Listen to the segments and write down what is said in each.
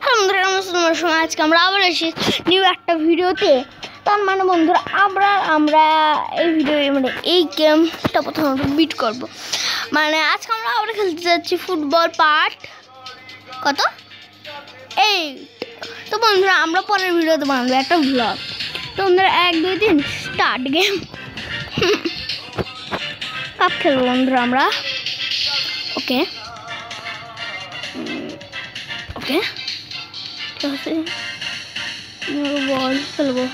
Hello বন্ধুরা, তোমার সঙ্গে আজকে আমরা আবার এসেছি নিউ একটা ভিডিওতে। তার মানে বন্ধুরা আমরা এই ভিডিও মানে এই গেমটা প্রথমে বিট করব। মানে আজকে আমরা আবার খেলতে যাচ্ছি ফুটবল পার্ট কত 8। তো বন্ধুরা আমরা পরের ভিডিওতে বানাবো একটা ব্লগ। তো বন্ধুরা 1 2 3 স্টার্ট গেম। কাপ খেলবো বন্ধুরা আমরা। ওকে ওকে ঠিক আছে, বল খেলবো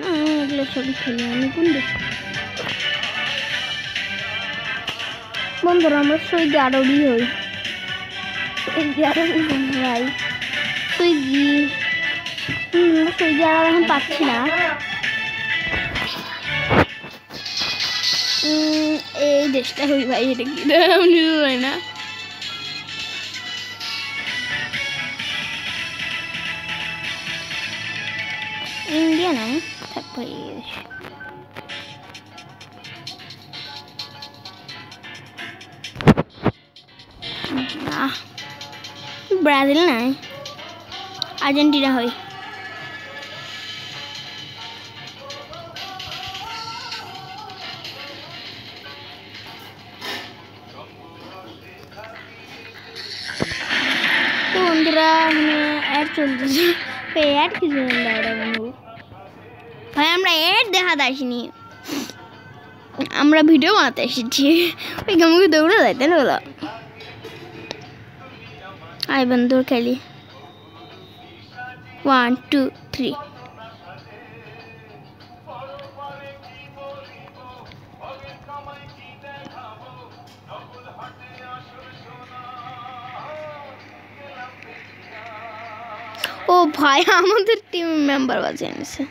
না, এগুলো সবই খেলি আমি। কোন দেশ বন্ধুরা? আমরা সৌদি আরবই হই, সৌদি আরবই ভাই। সৌদি আরব এখন পাচ্ছি না। এই দেশটা হই ভাই, এটা কি হয় না? ইন্ডিয়া নাই, থাকবো এই দেশ। না, ব্রাজিল নাই, আর্জেন্টিনা হয়। তো বন্ধুরা অ্যাড চলতেছে, অ্যাড কিছু বন্ধু ভাই, আমরা অ্যাড দেখাতে আসিনি, আমরা ভিডিও বানাতে এসেছি। ওই গেমকে দৌড়ে যাইতে না বলো। আই বন্ধু খেলি 1 2 3। ও ভাই, আমাদের টিম মেম্বার বাজে এনেছে।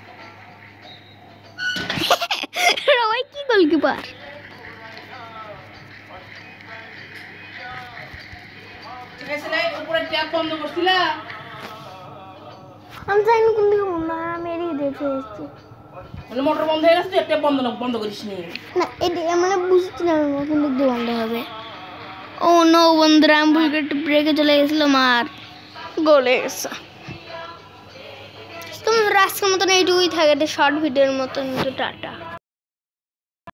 ওই কি গোলকিপার? আমি জানি কোন দিকে বন্ধ, আমি এদিকে দেখে এসেছি। মানে মোটর বন্ধ হয়ে গেছে, একটা বন্ধ করিস নি না, এটা মানে বুঝছিলাম কোন দিক দিয়ে বন্ধ হবে। ও নো বন্ধুরা, আমি ভুল করে ব্রেকে চলে গেছিলাম আর গোলে গেছে। তোমাদের আজকের মতন এইটুকুই থাকে, শর্ট ভিডিওর মতন। টাটা।